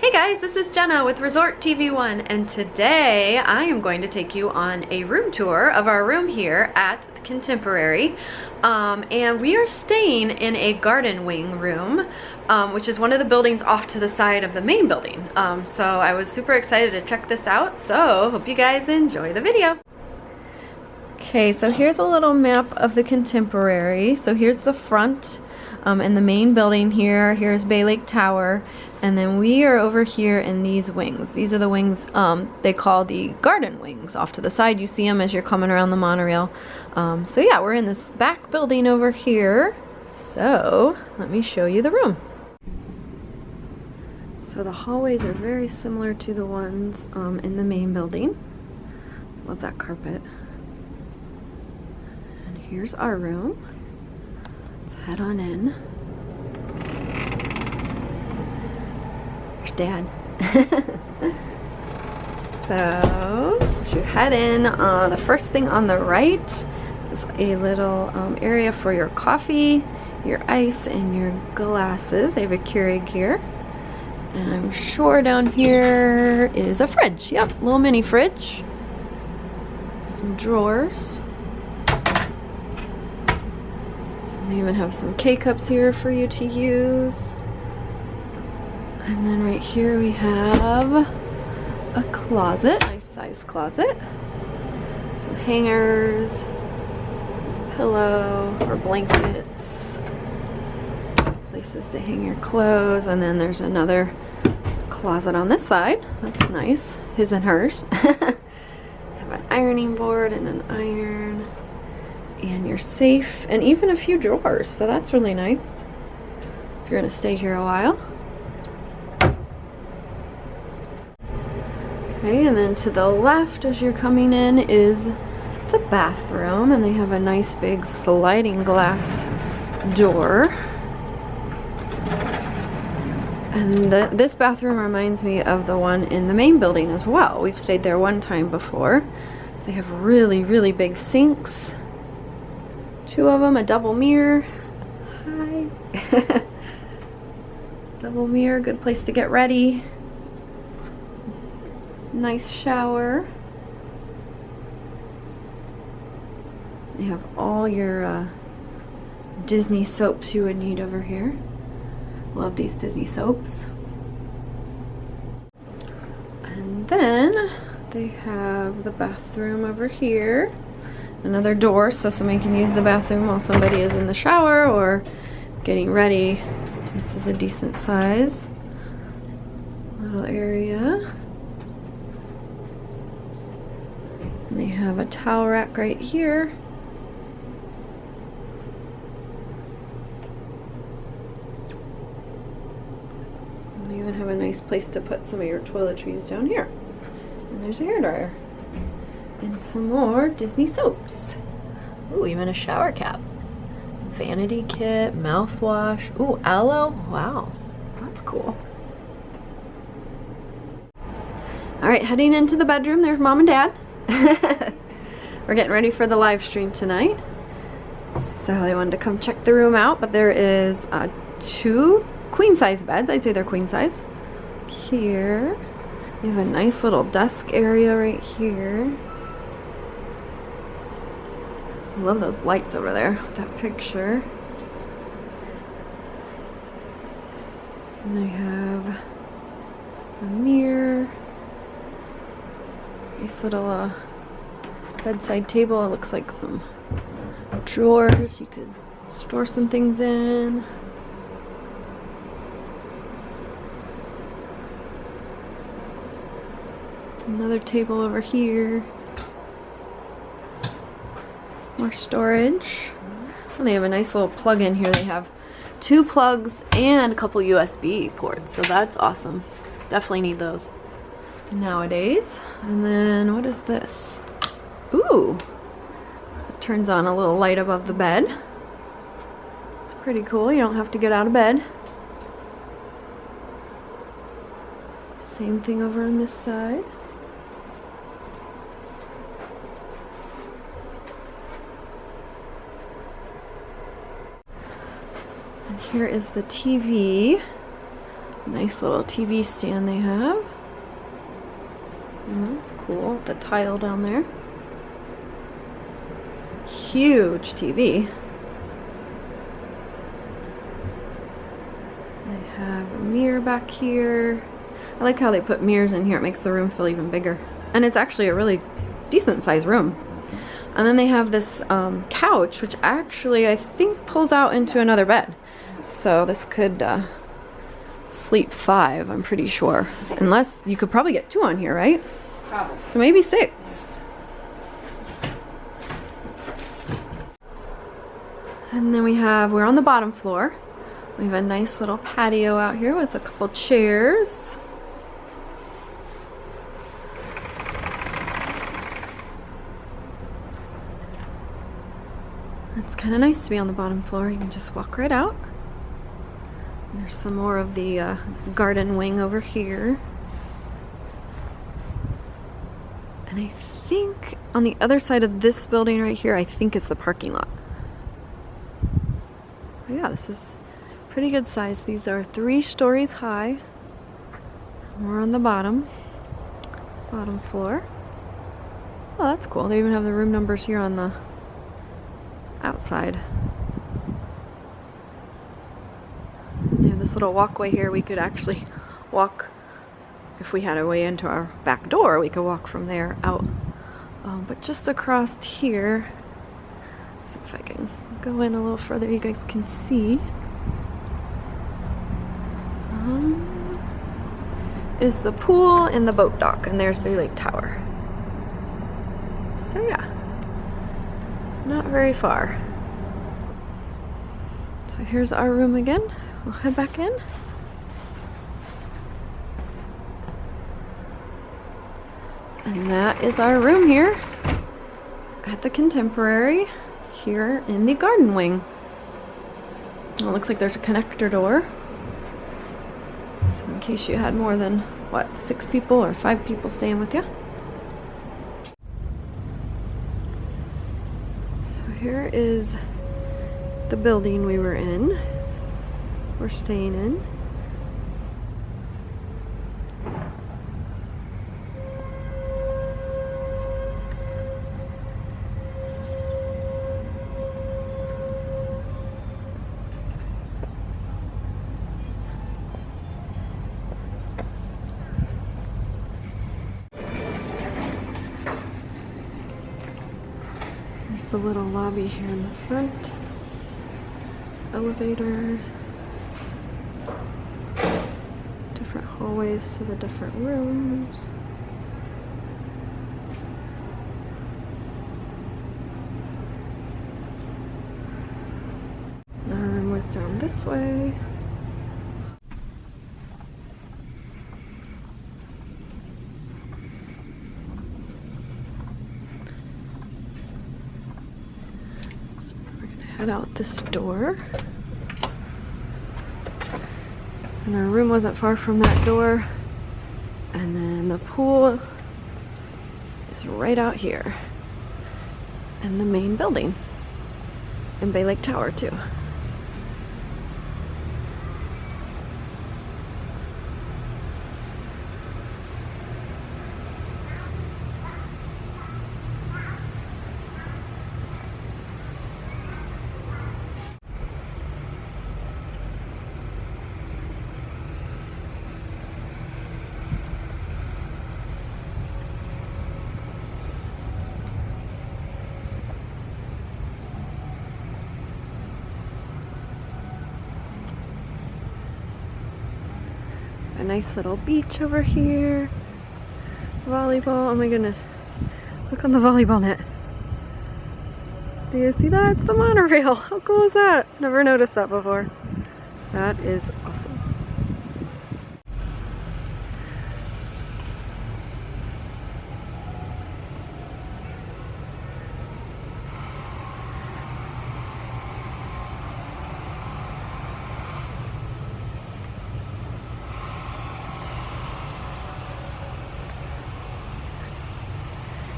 Hey guys, this is Jenna with Resort TV1, and today I am going to take you on a room tour of our room here at the Contemporary. And we are staying in a garden wing room, which is one of the buildings off to the side of the main building. So I was super excited to check this out, so hope you guys enjoy the video. Okay, so here's a little map of the Contemporary. So here's the front and the main building here. Here's Bay Lake Tower. And then we are over here in these wings. These are the wings they call the garden wings. Off to the side, you see them as you're coming around the monorail. So yeah, we're in this back building over here. So let me show you the room. So the hallways are very similar to the ones in the main building. Love that carpet. And here's our room. Let's head on in. Dad. So, as you head in, the first thing on the right is a little area for your coffee, your ice, and your glasses. They have a Keurig here. And I'm sure down here is a fridge. Yep, little mini fridge. Some drawers. They even have some K-cups here for you to use. And then right here we have a closet, nice size closet. Some hangers, pillow or blankets, places to hang your clothes, and then there's another closet on this side. That's nice, his and hers. Have an ironing board and an iron, and your safe, and even a few drawers, so that's really nice if you're gonna stay here a while. Okay, and then to the left as you're coming in is the bathroom, and they have a nice big sliding glass door. And this bathroom reminds me of the one in the main building as well. We've stayed there one time before. They have really, really big sinks. Two of them, a double mirror. Hi. Double mirror, good place to get ready. Nice shower. They have all your Disney soaps you would need over here. Love these Disney soaps. And then they have the bathroom over here. Another door so somebody can use the bathroom while somebody is in the shower or getting ready. This is a decent size little area. And they have a towel rack right here. And they even have a nice place to put some of your toiletries down here. And there's a hairdryer. And some more Disney soaps. Ooh, even a shower cap. Vanity kit, mouthwash. Ooh, aloe. Wow, that's cool. Alright, heading into the bedroom. There's Mom and Dad. We're getting ready for the live stream tonight, so they wanted to come check the room out. But there is two queen size beds. I'd say they're queen size. Here we have a nice little desk area right here. I love those lights over there with that picture. And they have a mirror. Nice little bedside table. It looks like some drawers you could store some things in. Another table over here. More storage. And they have a nice little plug in here. They have two plugs and a couple USB ports, so that's awesome. Definitely need those nowadays. And then what is this? Ooh, it turns on a little light above the bed. It's pretty cool. You don't have to get out of bed. Same thing over on this side. And here is the TV. Nice little TV stand they have. And that's cool. The tile down there. Huge TV. They have a mirror back here. I like how they put mirrors in here. It makes the room feel even bigger. And it's actually a really decent sized room. And then they have this couch, which actually I think pulls out into another bed. So this could sleep 5, I'm pretty sure. Unless you could probably get 2 on here, right? Probably. So maybe 6. And then we're on the bottom floor. We have a nice little patio out here with a couple chairs. It's kind of nice to be on the bottom floor. You can just walk right out. There's some more of the garden wing over here. And I think on the other side of this building right here, I think is the parking lot. But yeah, this is pretty good size. These are 3 stories high. We're on the bottom floor. Oh, that's cool. They even have the room numbers here on the outside. They have this little walkway here. We could actually walk, if we had a way into our back door, we could walk from there out. But just across here, see if I can go in a little further, you guys can see, is the pool and the boat dock, and there's Bay Lake Tower. So yeah, not very far. So here's our room again. We'll head back in. And that is our room here at the Contemporary here in the garden wing. It looks like there's a connector door. So in case you had more than, what, 6 people or 5 people staying with you. So here is the building we're staying in. There's the little lobby here in the front. Elevators. Different hallways to the different rooms. Our room was down this way. Head out this door. And our room wasn't far from that door. And then the pool is right out here. And the main building. And Bay Lake Tower too. A nice little beach over here. Volleyball. Oh my goodness. Look on the volleyball net. Do you see that? It's the monorail. How cool is that? Never noticed that before. That is awesome.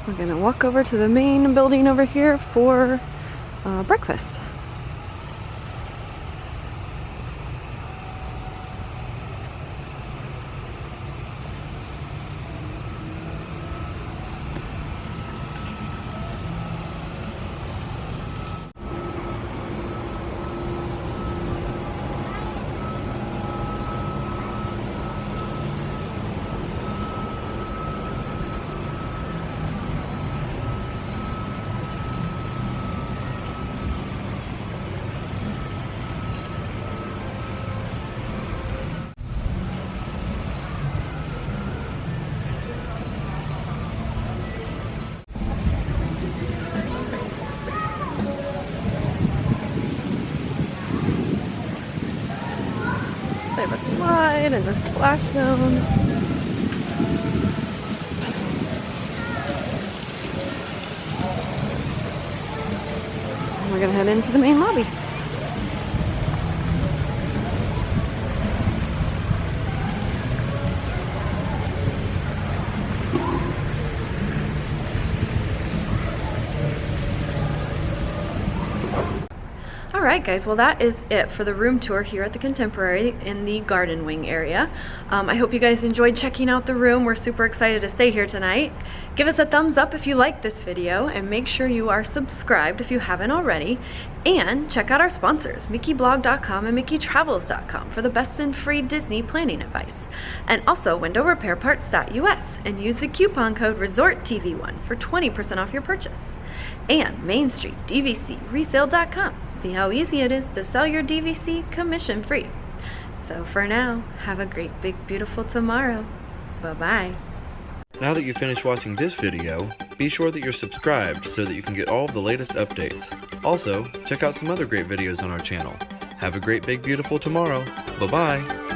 We're gonna walk over to the main building over here for breakfast. slide and a splash zone. We're gonna head into the main lobby. Alright guys, well that is it for the room tour here at the Contemporary in the Garden Wing area. I hope you guys enjoyed checking out the room. We're super excited to stay here tonight. Give us a thumbs up if you like this video, and make sure you are subscribed if you haven't already. And check out our sponsors, MickeyBlog.com and MickeyTravels.com, for the best in free Disney planning advice. And also WindowRepairParts.us, and use the coupon code ResortTV1 for 20% off your purchase. And Main Street DVC Resale.com. See how easy it is to sell your DVC commission free. So for now, have a great big beautiful tomorrow. Bye-bye. Now that you've finished watching this video, be sure that you're subscribed so that you can get all of the latest updates. Also, check out some other great videos on our channel. Have a great big beautiful tomorrow. Bye-bye.